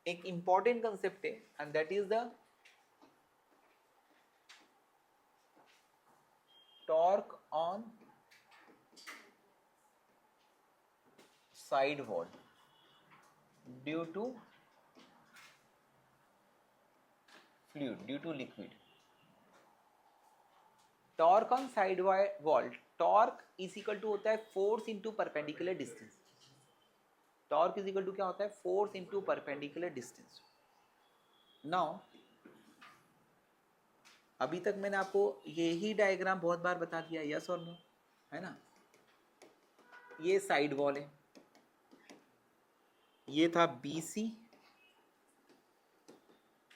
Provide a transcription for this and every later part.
एक important concept है and that is the torque on side wall due to fluid, due to liquid. Torque on side wall, torque is equal to होता है force into perpendicular distance. Torque is equal to क्या होता है? Force into perpendicular distance. Now अभी तक मैंने आपको यही डायग्राम बहुत बार बता दिया, यस और नो, है ना? ये साइड वॉल है, ये था B C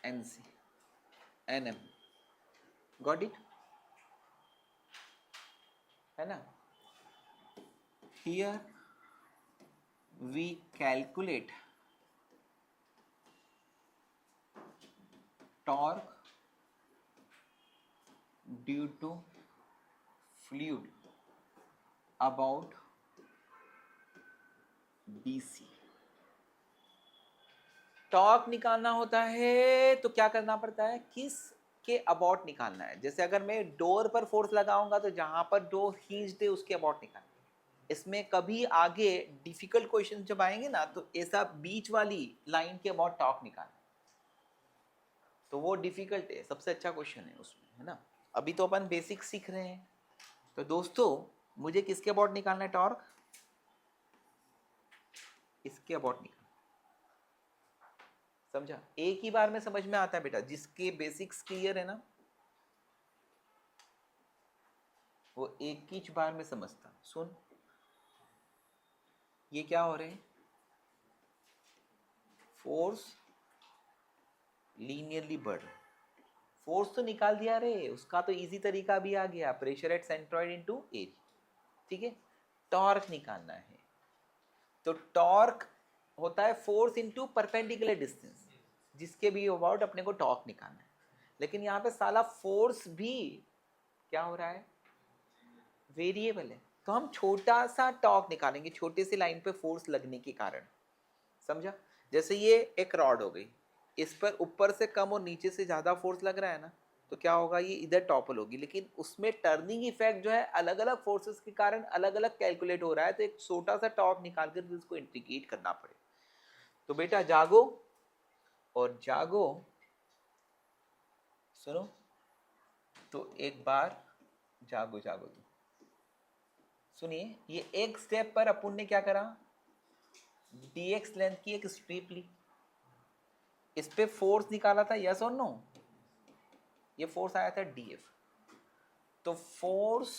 N C N M, got it, है ना? Here we calculate torque due to fluid about BC। टॉर्क निकालना होता है तो क्या करना पड़ता है? किस के अबाउट निकालना है। जैसे अगर मैं डोर पर फोर्स लगाऊंगा तो जहां पर डोर हिंज्ड है उसके अबाउट निकालना है। इसमें कभी आगे डिफिकल्ट क्वेश्चन जब आएंगे ना तो ऐसा बीच वाली लाइन के अबाउट टॉर्क निकालना, तो वो डिफिकल्ट है, सबसे अच्छा क्वेश्चन है उसमें, है ना? अभी तो अपन बेसिक सीख रहे हैं। तो दोस्तों मुझे किसके अबाउट निकालना है टॉर्क? इसके अबाउट निकालना, समझा? एक ही बार में समझ में आता है बेटा, जिसके बेसिक्स क्लियर है ना वो एक ही बार में समझता। सुन, ये क्या हो रहे हैं? फोर्स लीनियरली बढ़ रहे, फोर्स तो निकाल दिया रे, उसका तो इजी तरीका भी आ गया, pressure at centroid into area, ठीक है? टॉर्क निकालना है तो टॉर्क होता है फोर्स इनटू परपेंडिकुलर डिस्टेंस, जिसके भी अबाउट अपने को टॉर्क निकालना है। लेकिन यहाँ पे साला फोर्स भी क्या हो रहा है? वेरिएबल है। तो हम छोटा सा टॉर्क निकालेंगे छोटे से लाइन पे फोर्स लगने के कारण, समझा? जैसे ये एक रॉड हो गई, इस पर ऊपर से कम और नीचे से ज्यादा फोर्स लग रहा है ना, तो क्या होगा? ये इधर टॉपल होगी, लेकिन उसमें टर्निंग इफेक्ट जो है अलग अलग फोर्सेस के कारण अलग अलग कैलकुलेट हो रहा है, तो एक छोटा सा टॉर्क निकाल कर उसको इंटीग्रेट करना पड़े। तो बेटा जागो और जागो, सुनो तो एक बार जागो जागो तो सुनिए, ये एक स्टेप पर अपन ने क्या करा? dx लेंथ की एक स्ट्रिप ली, इस पे फोर्स निकाला था, यस और नो? ये फोर्स आया था df। तो force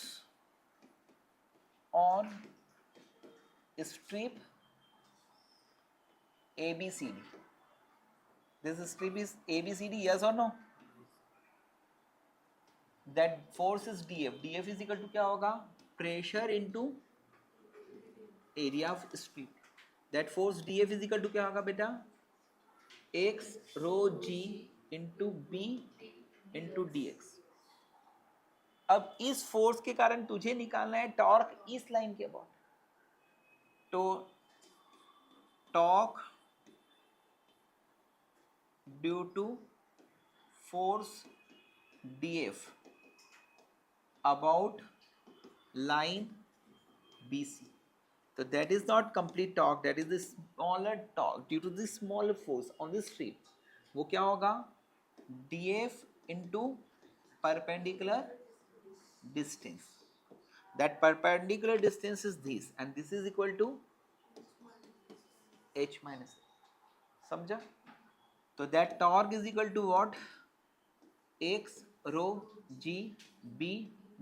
on strip ABCD, this strip is ABCD, yes और no? That force is df, df is equal to क्या होगा? Pressure into area of strip. That force df is equal to क्या होगा बेटा? x rho g into b into dx। अब इस force के कारण तुझे निकालना है टॉर्क इस लाइन के अबाउट। तो torque due to force df about line BC, so that is not complete torque, that is the smaller torque due to the smaller force on the strip। वो क्या होगा? df into perpendicular distance, that perpendicular distance is this and this is equal to h minus, समझा? तो that torque is equal to what? x rho g b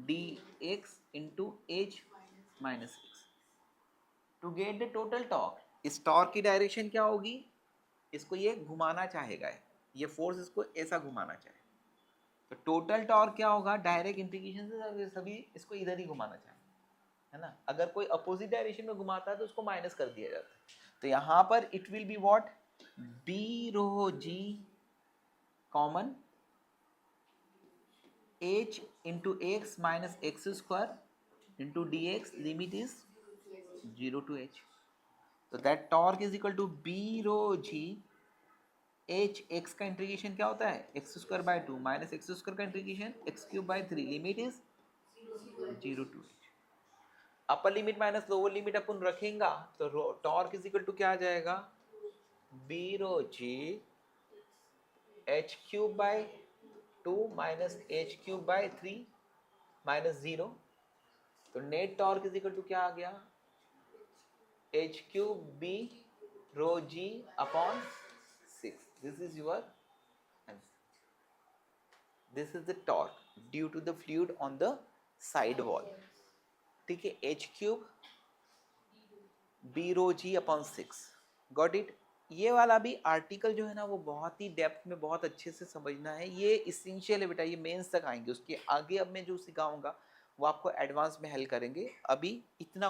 dx into h minus x। To get the total torque, इस torque की direction क्या होगी? इसको ये घुमाना चाहेगा, ये फोर्स इसको ऐसा घुमाना चाहे, तो टोटल टॉर्क क्या होगा? डायरेक्ट इंटीग्रेशन से सभी इसको इधर ही घुमाना चाहे, है ना? अगर कोई अपोजिट डायरेक्शन में घुमाता है तो उसको माइनस कर दिया जाता है। तो यहाँ पर it will be what? B rho G common h into x minus x square into dx, limit is 0 to h। So that torque is equal to b rho g H X का integration क्या होता है, X square by 2 minus X square का integration X cube by 3, limit is 0 to H. Upper limit minus lower limit अपन रखेंगे तो torque is equal to क्या आ जाएगा, B rho G H cube by 2 minus H cube by 3 minus 0। तो net torque is equal to क्या आ गया, H cube B rho G upon 6। This is your answer. This is the torque due to the fluid on the side wall. ठीक है, H cube B rho G upon 6। Got it. ये वाला भी article जो है ना वो बहुत ही डेप्थ में बहुत अच्छे से समझना है, ये इसेंशियल है बेटा, ये मेंस तक आएंगे, उसके आगे अब मैं जो सिखाऊंगा वो आपको एडवांस में हेल्प करेंगे। अभी इतना